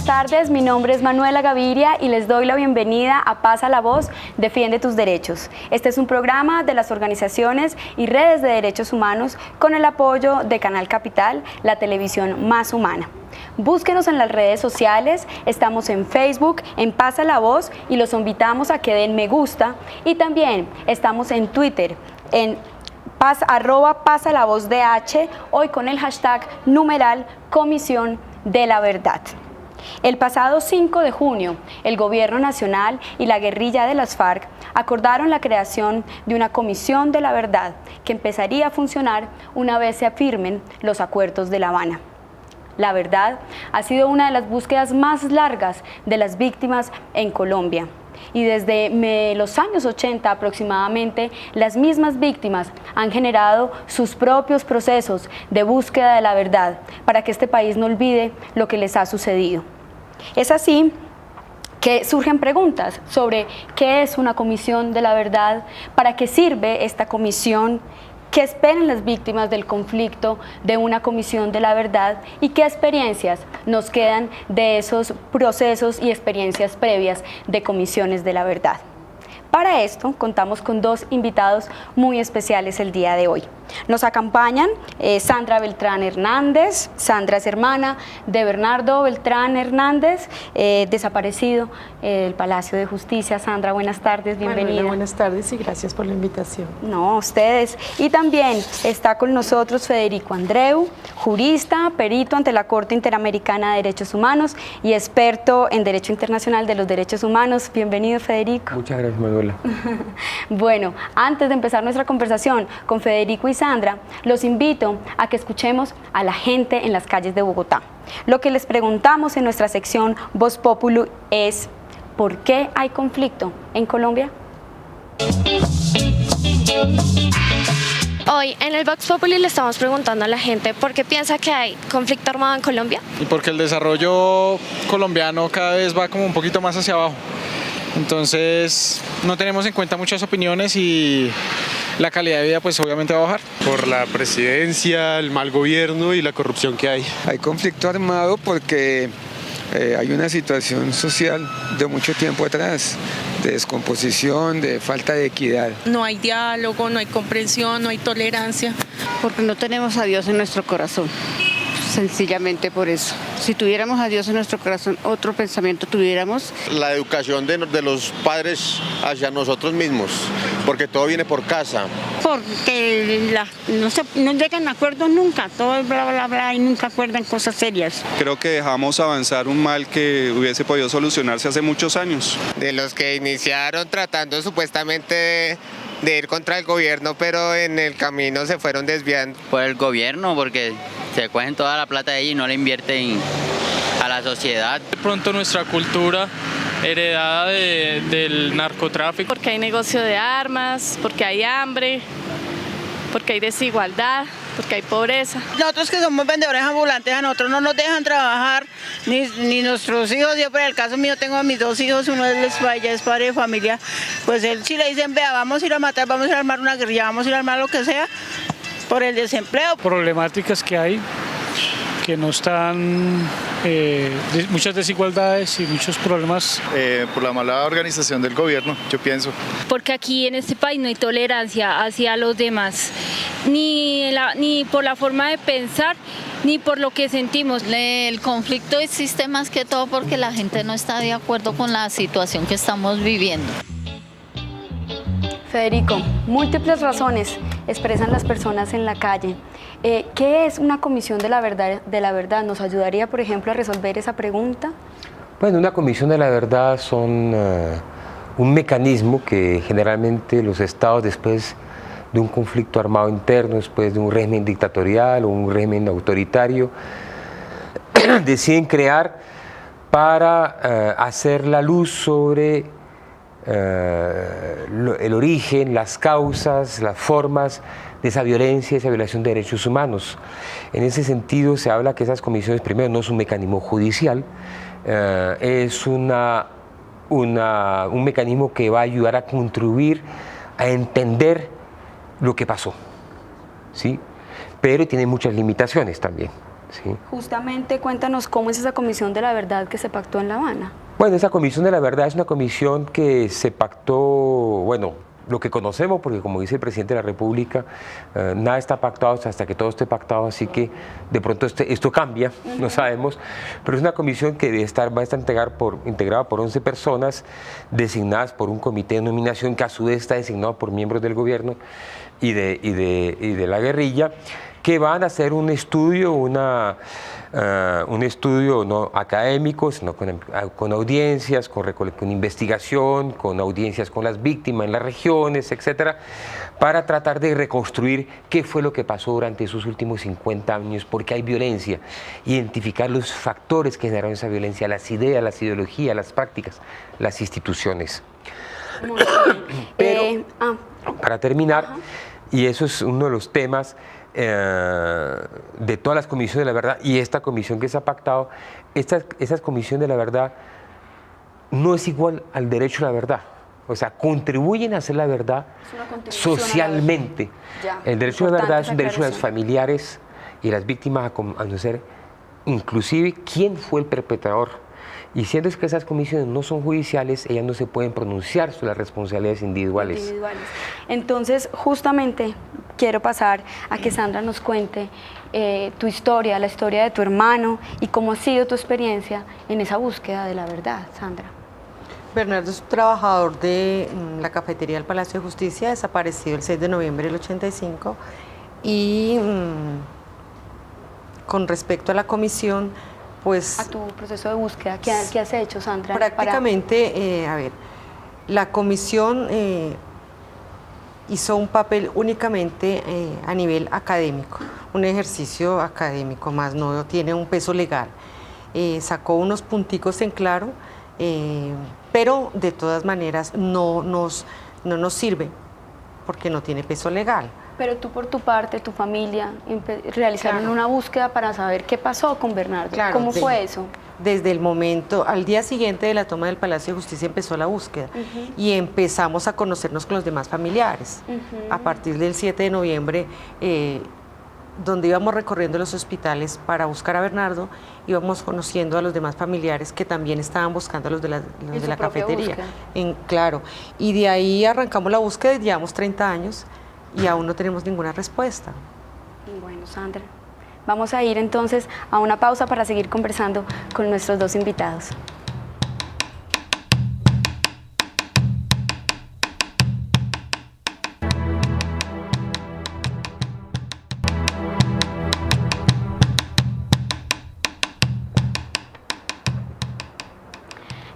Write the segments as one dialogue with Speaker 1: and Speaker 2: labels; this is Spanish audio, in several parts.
Speaker 1: buenas tardes, mi nombre es Manuela Gaviria y les doy la bienvenida a Pasa la Voz, Defiende tus Derechos. Este es un programa de las organizaciones y redes de derechos humanos con el apoyo de Canal Capital, la televisión más humana. Búsquenos en las redes sociales, estamos en Facebook, en Pasa la Voz y los invitamos a que den me gusta y también estamos en Twitter, en @Pasa la Voz DH, hoy con el hashtag numeral Comisión de la Verdad. El pasado 5 de junio, el Gobierno Nacional y la guerrilla de las FARC acordaron la creación de una Comisión de la Verdad que empezaría a funcionar una vez se afirmen los acuerdos de La Habana. La verdad ha sido una de las búsquedas más largas de las víctimas en Colombia. Y desde los años 80 aproximadamente, las mismas víctimas han generado sus propios procesos de búsqueda de la verdad para que este país no olvide lo que les ha sucedido. Es así que surgen preguntas sobre qué es una comisión de la verdad, para qué sirve esta comisión, qué esperan las víctimas del conflicto de una comisión de la verdad y qué experiencias nos quedan de esos procesos y experiencias previas de comisiones de la verdad. Para esto contamos con dos invitados muy especiales el día de hoy. Nos acompañan Sandra Beltrán Hernández. Sandra es hermana de Bernardo Beltrán Hernández, desaparecido del Palacio de Justicia. Sandra, buenas tardes, bienvenida.
Speaker 2: Manuela, buenas tardes y gracias por la invitación.
Speaker 1: No, ustedes. Y también está con nosotros Federico Andreu, jurista, perito ante la Corte Interamericana de Derechos Humanos y experto en Derecho Internacional de los Derechos Humanos. Bienvenido, Federico.
Speaker 3: Muchas gracias, Manuela.
Speaker 1: Bueno, antes de empezar nuestra conversación con Federico y Sandra, los invito a que escuchemos a la gente en las calles de Bogotá. Lo que les preguntamos en nuestra sección Voz Populi es: ¿por qué hay conflicto en Colombia?
Speaker 4: Hoy en el Vox Populi le estamos preguntando a la gente por qué piensa que hay conflicto armado en Colombia.
Speaker 5: Y porque el desarrollo colombiano cada vez va como un poquito más hacia abajo. Entonces no tenemos en cuenta muchas opiniones y la calidad de vida pues obviamente va a bajar.
Speaker 6: Por la presidencia, el mal gobierno y la corrupción que hay.
Speaker 3: Hay conflicto armado porque hay una situación social de mucho tiempo atrás, de descomposición, de falta de equidad.
Speaker 7: No hay diálogo, no hay comprensión, no hay tolerancia.
Speaker 8: Porque no tenemos a Dios en nuestro corazón, sencillamente por eso. Si tuviéramos a Dios en nuestro corazón, otro pensamiento tuviéramos.
Speaker 9: La educación de los padres hacia nosotros mismos, porque todo viene por casa.
Speaker 8: Porque no llegan a acuerdos nunca, todo es bla bla bla y nunca acuerdan cosas serias.
Speaker 10: Creo que dejamos avanzar un mal que hubiese podido solucionarse hace muchos años.
Speaker 11: De los que iniciaron tratando supuestamente de ir contra el gobierno, pero en el camino se fueron desviando.
Speaker 12: Por el gobierno, porque se cogen toda la plata de allí y no la invierten a la sociedad.
Speaker 13: De pronto nuestra cultura heredada del narcotráfico.
Speaker 14: Porque hay negocio de armas, porque hay hambre, porque hay desigualdad, porque hay pobreza.
Speaker 15: Nosotros que somos vendedores ambulantes, a nosotros no nos dejan trabajar, ni nuestros hijos. Yo por el caso mío tengo a mis dos hijos, uno es padre de familia, pues él si le dicen, vea, vamos a ir a matar, vamos a ir a armar una guerrilla, vamos a ir a armar lo que sea, por el desempleo.
Speaker 13: Problemáticas que hay, que no están, muchas desigualdades y muchos problemas.
Speaker 10: Por la mala organización del gobierno, yo pienso.
Speaker 16: Porque aquí en este país no hay tolerancia hacia los demás, ni por la forma de pensar, ni por lo que sentimos.
Speaker 17: El conflicto existe más que todo porque la gente no está de acuerdo con la situación que estamos viviendo.
Speaker 1: Federico, múltiples razones expresan las personas en la calle. ¿Qué es una comisión de la verdad? ¿Nos ayudaría, por ejemplo, a resolver esa pregunta?
Speaker 3: Bueno, una comisión de la verdad son un mecanismo que generalmente los estados, después de un conflicto armado interno, después de un régimen dictatorial o un régimen autoritario, deciden crear para hacer la luz sobre el origen, las causas, las formas de esa violencia, esa violación de derechos humanos. En ese sentido se habla que esas comisiones, primero, no es un mecanismo judicial, es un mecanismo que va a ayudar a contribuir a entender lo que pasó, ¿sí? Pero tiene muchas limitaciones también, ¿sí?
Speaker 1: Justamente cuéntanos cómo es esa Comisión de la Verdad que se pactó en La Habana.
Speaker 3: Bueno, esa Comisión de la Verdad es una comisión que se pactó, bueno, lo que conocemos, porque como dice el presidente de la República, nada está pactado hasta que todo esté pactado, así que de pronto esto cambia, no sabemos, pero es una comisión que va a estar integrada por 11 personas designadas por un comité de nominación que a su vez está designado por miembros del gobierno y de la guerrilla, que van a hacer un estudio, un estudio no académico, sino con audiencias, con investigación, con audiencias con las víctimas en las regiones, etcétera, para tratar de reconstruir qué fue lo que pasó durante esos últimos 50 años, porque hay violencia, identificar los factores que generaron esa violencia, las ideas, las ideologías, las prácticas, las instituciones. Pero, para terminar, y eso es uno de los temas de todas las comisiones de la verdad y esta comisión que se ha pactado, esas comisiones de la verdad no es igual al derecho a la verdad, o sea, contribuyen a hacer la verdad socialmente. El derecho a la verdad es un derecho de los familiares y las víctimas a conocer inclusive quién fue el perpetrador. Y siendo que esas comisiones no son judiciales, ellas no se pueden pronunciar sobre las responsabilidades individuales.
Speaker 1: Entonces, justamente quiero pasar a que Sandra nos cuente tu historia, la historia de tu hermano y cómo ha sido tu experiencia en esa búsqueda de la verdad, Sandra.
Speaker 2: Bernardo es un trabajador de la cafetería del Palacio de Justicia, desaparecido el 6 de noviembre del 85. Y con respecto a la comisión, pues...
Speaker 1: A tu proceso de búsqueda, ¿qué has hecho, Sandra?
Speaker 2: Prácticamente, a ver, la comisión hizo un papel únicamente a nivel académico, un ejercicio académico, más no tiene un peso legal. Sacó unos punticos en claro, pero de todas maneras no nos sirve porque no tiene peso legal.
Speaker 1: Pero tú por tu parte, tu familia, realizaron una búsqueda para saber qué pasó con Bernardo. ¿Cómo fue eso?
Speaker 2: Desde el momento, al día siguiente de la toma del Palacio de Justicia empezó la búsqueda y empezamos a conocernos con los demás familiares. A partir del 7 de noviembre, donde íbamos recorriendo los hospitales para buscar a Bernardo, íbamos conociendo a los demás familiares que también estaban buscando a los de la cafetería. Claro, y de ahí arrancamos la búsqueda y llevamos 30 años. Y aún no tenemos ninguna respuesta.
Speaker 1: Bueno, Sandra, vamos a ir entonces a una pausa para seguir conversando con nuestros dos invitados.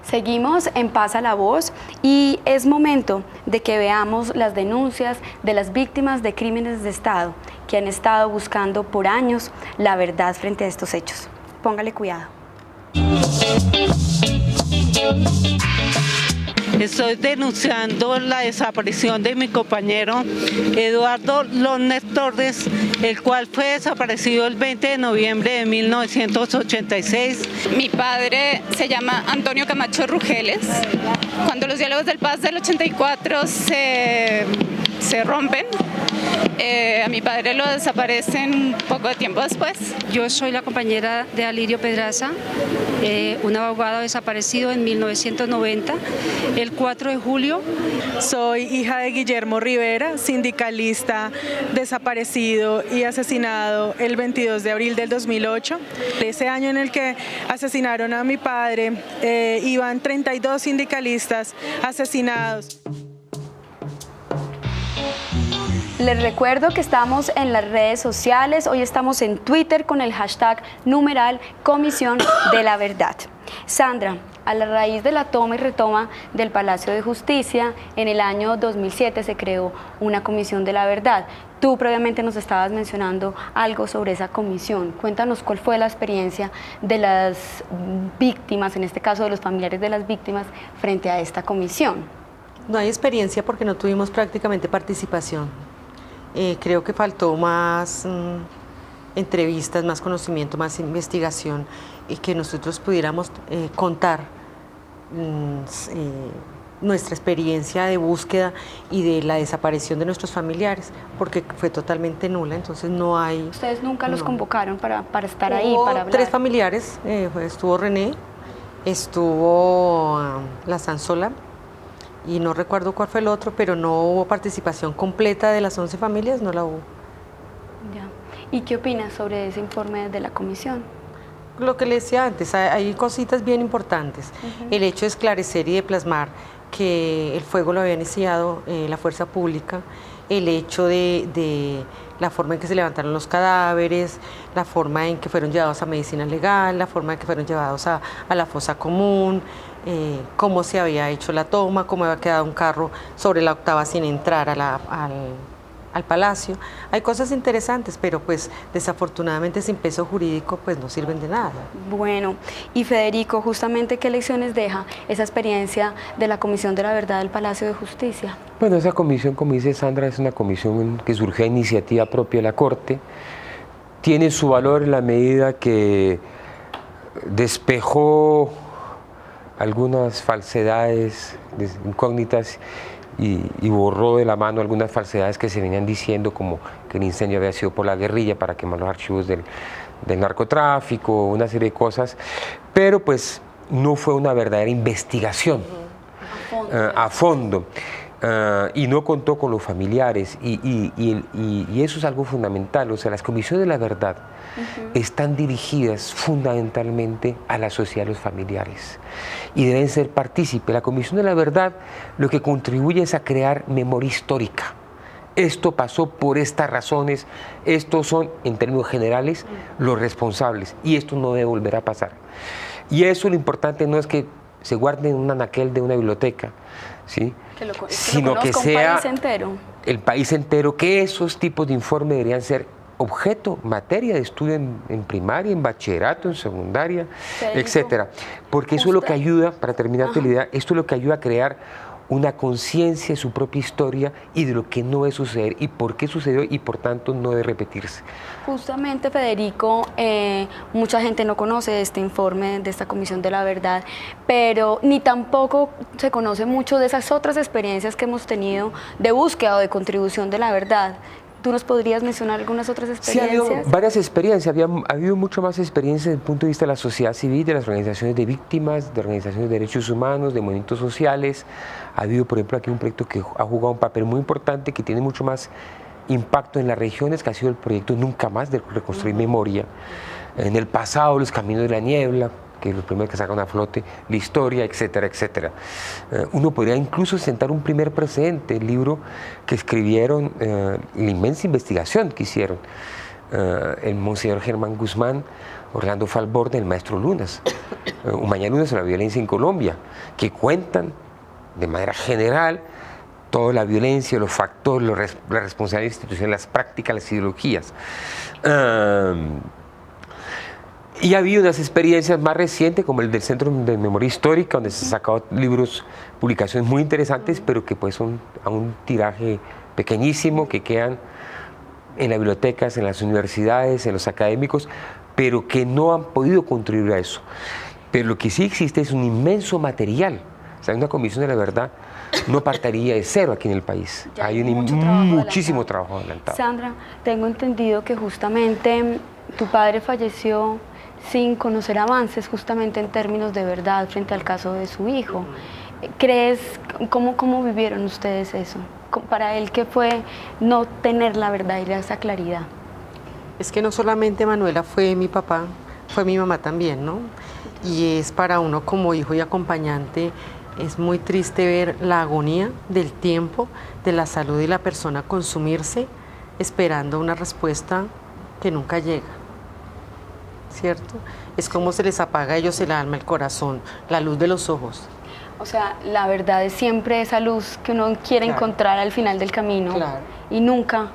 Speaker 1: Seguimos en Pasa la Voz y es momento de que veamos las denuncias de las víctimas de crímenes de Estado que han estado buscando por años la verdad frente a estos hechos. Póngale cuidado.
Speaker 18: Estoy denunciando la desaparición de mi compañero Eduardo Lones Torres, el cual fue desaparecido el 20 de noviembre de 1986.
Speaker 19: Mi padre se llama Antonio Camacho Rugeles. Cuando los diálogos del Paz del 84 se rompen, a mi padre lo desaparecen poco de tiempo después.
Speaker 20: Yo soy la compañera de Alirio Pedraza, un abogado desaparecido en 1990, el 4 de julio.
Speaker 21: Soy hija de Guillermo Rivera, sindicalista desaparecido y asesinado el 22 de abril del 2008. Ese año en el que asesinaron a mi padre, iban 32 sindicalistas asesinados.
Speaker 1: Les recuerdo que estamos en las redes sociales, hoy estamos en Twitter con el hashtag #Comisión de la Verdad. Sandra, a la raíz de la toma y retoma del Palacio de Justicia, en el año 2007 se creó una Comisión de la Verdad. Tú previamente nos estabas mencionando algo sobre esa comisión. Cuéntanos cuál fue la experiencia de las víctimas, en este caso de los familiares de las víctimas, frente a esta comisión.
Speaker 2: No hay experiencia porque no tuvimos prácticamente participación. Creo que faltó más entrevistas, más conocimiento, más investigación y que nosotros pudiéramos contar nuestra experiencia de búsqueda y de la desaparición de nuestros familiares, porque fue totalmente nula, entonces no hay...
Speaker 1: ¿Ustedes nunca los convocaron para estar ahí,
Speaker 2: Hubo
Speaker 1: para hablar?
Speaker 2: 3 familiares, estuvo René, estuvo la Sansola, y no recuerdo cuál fue el otro, pero no hubo participación completa de las 11 familias, no la hubo.
Speaker 1: Ya. ¿Y qué opinas sobre ese informe de la comisión?
Speaker 2: Lo que le decía antes, hay cositas bien importantes. El hecho de esclarecer y de plasmar que el fuego lo había iniciado la fuerza pública, el hecho de la forma en que se levantaron los cadáveres, la forma en que fueron llevados a medicina legal, la forma en que fueron llevados a la fosa común, cómo se había hecho la toma, cómo había quedado un carro sobre la 8ª sin entrar al palacio. Hay cosas interesantes, pero pues desafortunadamente sin peso jurídico pues no sirven de nada.
Speaker 1: Bueno, y Federico, justamente ¿qué lecciones deja esa experiencia de la Comisión de la Verdad del Palacio de Justicia?
Speaker 3: Bueno, esa comisión, como dice Sandra, es una comisión que surge a iniciativa propia de la Corte, tiene su valor en la medida que despejó algunas falsedades, incógnitas, y borró de la mano algunas falsedades que se venían diciendo, como que el incendio había sido por la guerrilla para quemar los archivos del narcotráfico, una serie de cosas, pero pues no fue una verdadera investigación a fondo. Y no contó con los familiares, y eso es algo fundamental. O sea, las comisiones de la verdad están dirigidas fundamentalmente a la sociedad de los familiares y deben ser partícipes. La comisión de la verdad lo que contribuye es a crear memoria histórica. Esto pasó por estas razones, estos son, en términos generales, los responsables, y esto no debe volver a pasar. Y eso, lo importante no es que se guarde en un anaquel de una biblioteca, ¿sí? Sino que sea el país entero, que esos tipos de informes deberían ser objeto, materia de estudio en primaria, en bachillerato, en secundaria, etcétera. Porque eso es lo que ayuda, para terminar tu idea, esto es lo que ayuda a crear una conciencia de su propia historia y de lo que no debe suceder y por qué sucedió y por tanto no debe repetirse.
Speaker 1: Justamente, Federico, mucha gente no conoce este informe de esta Comisión de la Verdad, pero ni tampoco se conoce mucho de esas otras experiencias que hemos tenido de búsqueda o de contribución de la verdad. ¿Tú nos podrías mencionar algunas otras experiencias?
Speaker 3: Sí, ha habido varias experiencias, ha habido mucho más experiencias desde el punto de vista de la sociedad civil, de las organizaciones de víctimas, de organizaciones de derechos humanos, de movimientos sociales. Ha habido, por ejemplo, aquí un proyecto que ha jugado un papel muy importante, que tiene mucho más impacto en las regiones, que ha sido el proyecto Nunca Más, de Reconstruir Memoria. En el pasado, Los Caminos de la Niebla, que es lo primero que sacan a flote, la historia, etcétera, etcétera. Uno podría incluso sentar un primer precedente, el libro que escribieron, la inmensa investigación que hicieron el monseñor Germán Guzmán, Orlando Falborde, el maestro Lunas, Mañana Lunas sobre la violencia en Colombia, que cuentan de manera general toda la violencia, los factores, las responsabilidades institucionales, las prácticas, las ideologías. Y ha habido unas experiencias más recientes, como el del Centro de Memoria Histórica, donde se han sacado libros, publicaciones muy interesantes, pero que pues son a un tiraje pequeñísimo, que quedan en las bibliotecas, en las universidades, en los académicos, pero que no han podido contribuir a eso. Pero lo que sí existe es un inmenso material. O sea, una Comisión de la Verdad no partiría de cero aquí en el país. Hay muchísimo trabajo adelantado.
Speaker 1: Sandra, tengo entendido que justamente tu padre falleció sin conocer avances justamente en términos de verdad frente al caso de su hijo. ¿Crees, cómo vivieron ustedes eso? Para él, ¿qué fue no tener la verdad y esa claridad?
Speaker 2: Es que no solamente Manuela fue mi papá, fue mi mamá también, ¿no? Y es para uno como hijo y acompañante, es muy triste ver la agonía del tiempo, de la salud de la persona consumirse, esperando una respuesta que nunca llega. ¿Cierto? Es como se les apaga a ellos el alma, el corazón, la luz de los ojos.
Speaker 1: O sea, la verdad es siempre esa luz que uno quiere encontrar al final del camino, y nunca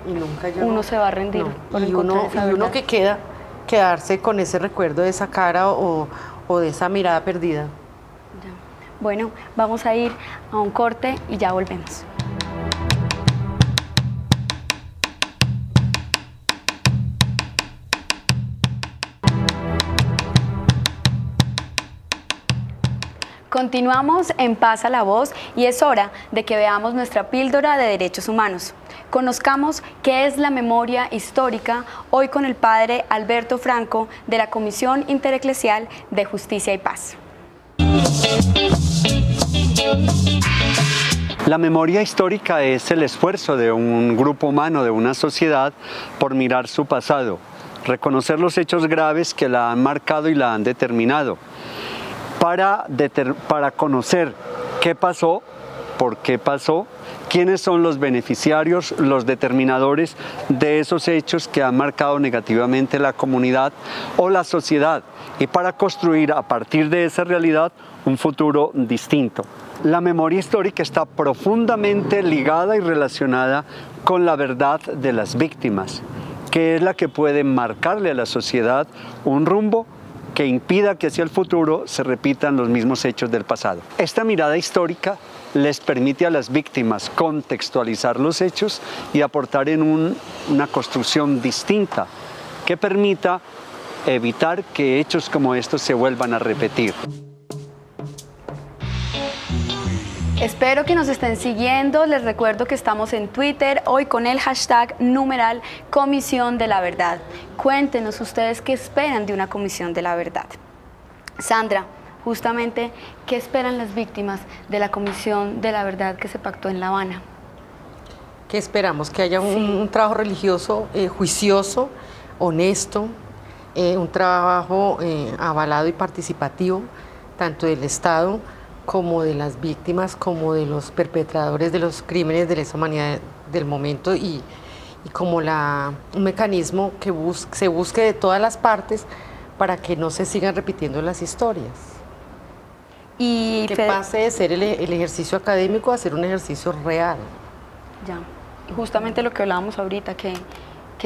Speaker 1: uno se va a rendir.
Speaker 2: Y uno que quedarse con ese recuerdo de esa cara o de esa mirada perdida.
Speaker 1: Ya. Bueno, vamos a ir a un corte y ya volvemos. Continuamos en Pasa la Voz y es hora de que veamos nuestra píldora de derechos humanos. Conozcamos qué es la memoria histórica hoy con el padre Alberto Franco de la Comisión Intereclesial de Justicia y Paz.
Speaker 4: La memoria histórica es el esfuerzo de un grupo humano, de una sociedad, por mirar su pasado, reconocer los hechos graves que la han marcado y la han determinado, para conocer qué pasó, por qué pasó, quiénes son los beneficiarios, los determinadores de esos hechos que han marcado negativamente la comunidad o la sociedad, y para construir a partir de esa realidad un futuro distinto. La memoria histórica está profundamente ligada y relacionada con la verdad de las víctimas, que es la que puede marcarle a la sociedad un rumbo que impida que hacia el futuro se repitan los mismos hechos del pasado. Esta mirada histórica les permite a las víctimas contextualizar los hechos y aportar en una construcción distinta que permita evitar que hechos como estos se vuelvan a repetir.
Speaker 1: Espero que nos estén siguiendo. Les recuerdo que estamos en Twitter hoy con el hashtag numeral Comisión de la Verdad. Cuéntenos ustedes qué esperan de una Comisión de la Verdad. Sandra, justamente, ¿qué esperan las víctimas de la Comisión de la Verdad que se pactó en La Habana?
Speaker 2: ¿Qué esperamos? Que haya un trabajo religioso, juicioso, honesto, un trabajo avalado y participativo, tanto del Estado como de las víctimas, como de los perpetradores de los crímenes de lesa humanidad del momento, y como un mecanismo que se busque de todas las partes para que no se sigan repitiendo las historias. Y que pase de ser el ejercicio académico a ser un ejercicio real.
Speaker 1: Ya, justamente lo que hablábamos ahorita, que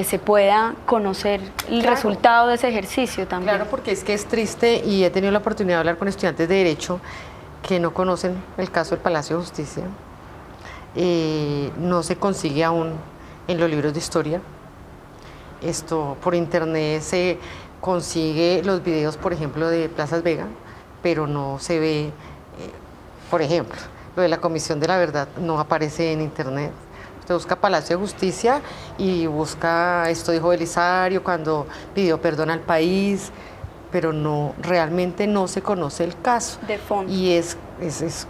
Speaker 1: se pueda conocer el resultado de ese ejercicio también.
Speaker 2: Claro, porque es que es triste, y he tenido la oportunidad de hablar con estudiantes de Derecho que no conocen el caso del Palacio de Justicia. No se consigue aún en los libros de historia. Esto por internet se consigue los videos, por ejemplo, de Plazas Vega, pero no se ve, por ejemplo, lo de la Comisión de la Verdad no aparece en internet. Usted busca Palacio de Justicia y busca esto dijo Belisario cuando pidió perdón al país, pero realmente no se conoce el caso.
Speaker 1: De fondo.
Speaker 2: Y es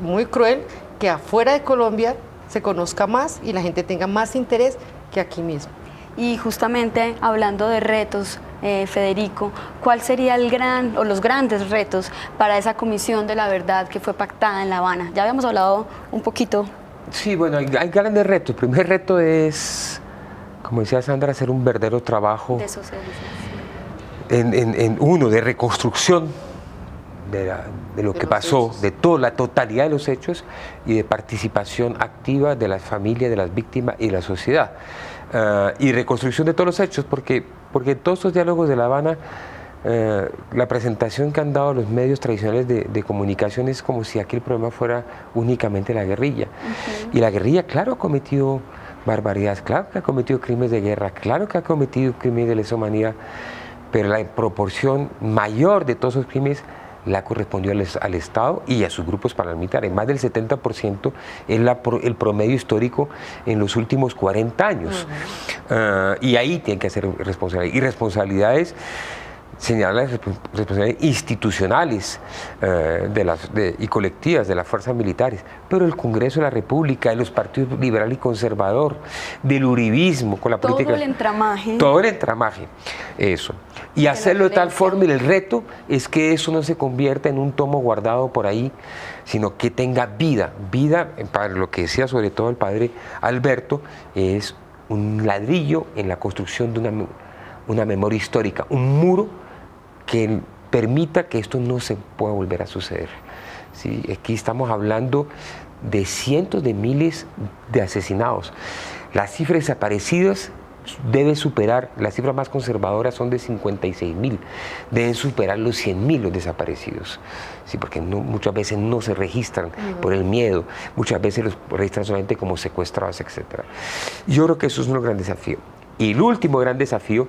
Speaker 2: muy cruel que afuera de Colombia se conozca más y la gente tenga más interés que aquí mismo.
Speaker 1: Y justamente hablando de retos, Federico, ¿cuál sería los grandes retos para esa Comisión de la Verdad que fue pactada en La Habana? Ya habíamos hablado un poquito.
Speaker 3: Sí, bueno, hay grandes retos. El primer reto es, como decía Sandra, hacer un verdadero trabajo
Speaker 1: de socialización.
Speaker 3: De reconstrucción de lo que pasó, de toda la totalidad de los hechos, y de participación activa de las familias, de las víctimas y de la sociedad. Y reconstrucción de todos los hechos, porque todos estos diálogos de La Habana, la presentación que han dado los medios tradicionales de comunicación es como si aquí el problema fuera únicamente la guerrilla. Y la guerrilla, claro, ha cometido barbaridades, claro que ha cometido crímenes de guerra, claro que ha cometido crímenes de lesa humanidad, pero la proporción mayor de todos esos crímenes la correspondió al Estado y a sus grupos paramilitares. Más del 70% es el promedio histórico en los últimos 40 años. Y ahí tienen que hacer responsabilidades. Y responsabilidades, señalar las responsabilidades institucionales y colectivas de las fuerzas militares, pero el Congreso de la República, de los partidos liberal y conservador, del uribismo, con la política.
Speaker 1: Todo el entramaje.
Speaker 3: Todo el entramaje, eso. Y hacerlo de tal forma, y el reto es que eso no se convierta en un tomo guardado por ahí, sino que tenga vida. Vida, para lo que decía sobre todo el padre Alberto, es un ladrillo en la construcción de una memoria histórica, un muro que permita que esto no se pueda volver a suceder. ¿Sí? Aquí estamos hablando de cientos de miles de asesinados. Las cifras desaparecidas deben superar, las cifras más conservadoras son de 56.000, deben superar los 100.000 los desaparecidos, ¿sí? Porque muchas veces no se registran por el miedo, muchas veces los registran solamente como secuestrados, etc. Yo creo que eso es un gran desafío. Y el último gran desafío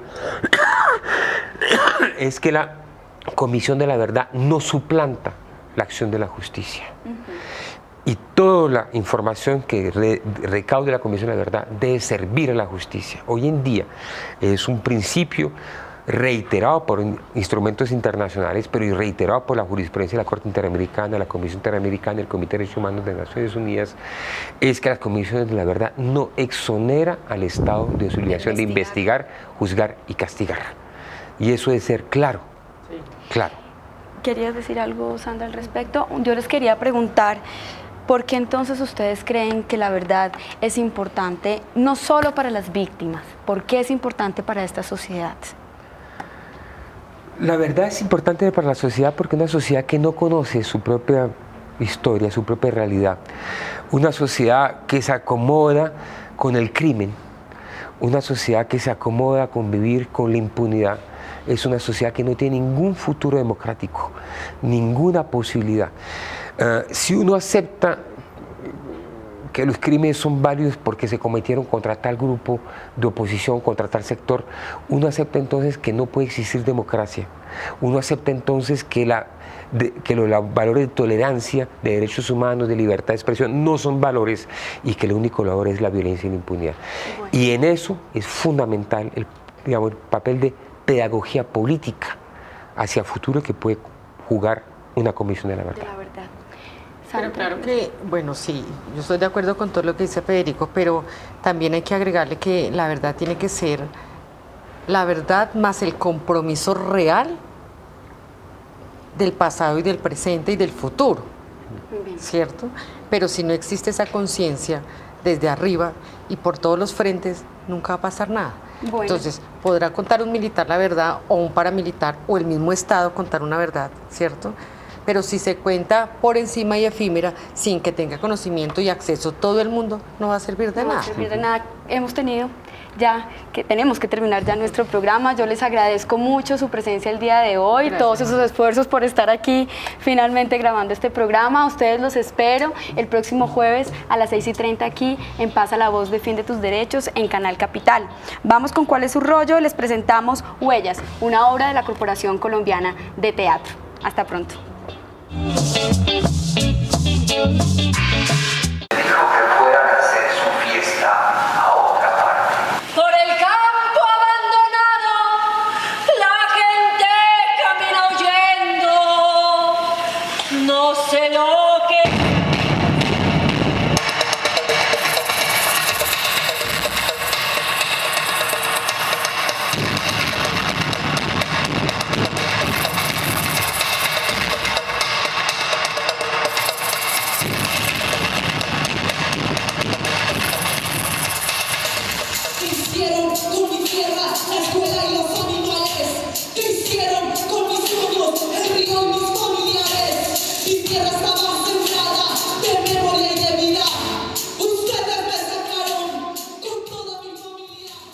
Speaker 3: es que la Comisión de la Verdad no suplanta la acción de la justicia. Y toda la información que recaude la Comisión de la Verdad debe servir a la justicia. Hoy en día es un principio reiterado por instrumentos internacionales, pero y reiterado por la jurisprudencia de la Corte Interamericana, la Comisión Interamericana, el Comité de Derechos Humanos de las Naciones Unidas, es que las comisiones de la verdad no exonera al Estado de su obligación de investigar, juzgar y castigar. Y eso debe ser claro, claro.
Speaker 1: ¿Querías decir algo, Sandra, al respecto? Yo les quería preguntar, ¿por qué entonces ustedes creen que la verdad es importante no solo para las víctimas? ¿Por qué es importante para esta sociedad?
Speaker 3: La verdad es importante para la sociedad porque es una sociedad que no conoce su propia historia, su propia realidad. Una sociedad que se acomoda con el crimen, una sociedad que se acomoda con vivir con la impunidad. Es una sociedad que no tiene ningún futuro democrático, ninguna posibilidad. Si uno acepta que los crímenes son válidos porque se cometieron contra tal grupo de oposición, contra tal sector, uno acepta entonces que no puede existir democracia. Uno acepta entonces que los valores de tolerancia, de derechos humanos, de libertad de expresión no son valores y que el único valor es la violencia y la impunidad. Bueno. Y en eso es fundamental el papel de pedagogía política hacia el futuro que puede jugar una Comisión de la Verdad.
Speaker 2: Pero claro que, bueno, sí, yo estoy de acuerdo con todo lo que dice Federico, pero también hay que agregarle que la verdad tiene que ser la verdad más el compromiso real del pasado y del presente y del futuro, ¿cierto? Pero si no existe esa conciencia desde arriba y por todos los frentes, nunca va a pasar nada. Bueno. Entonces, podrá contar un militar la verdad o un paramilitar o el mismo Estado contar una verdad, ¿cierto? Pero si se cuenta por encima y efímera, sin que tenga conocimiento y acceso todo el mundo, no va a servir de nada.
Speaker 1: No va a servir de nada. Hemos tenido ya que tenemos que terminar ya nuestro programa. Yo les agradezco mucho su presencia el día de hoy, gracias. Todos esos esfuerzos por estar aquí finalmente grabando este programa. A ustedes los espero el próximo jueves a las 6:30 aquí en Pasa la Voz, Defiende tus Derechos en Canal Capital. Vamos con ¿Cuál es su rollo? Les presentamos Huellas, una obra de la Corporación Colombiana de Teatro. Hasta pronto.
Speaker 5: Por el campo abandonado, la gente camina huyendo. No sé lo que...
Speaker 22: Hicieron con mi tierra la escuela y los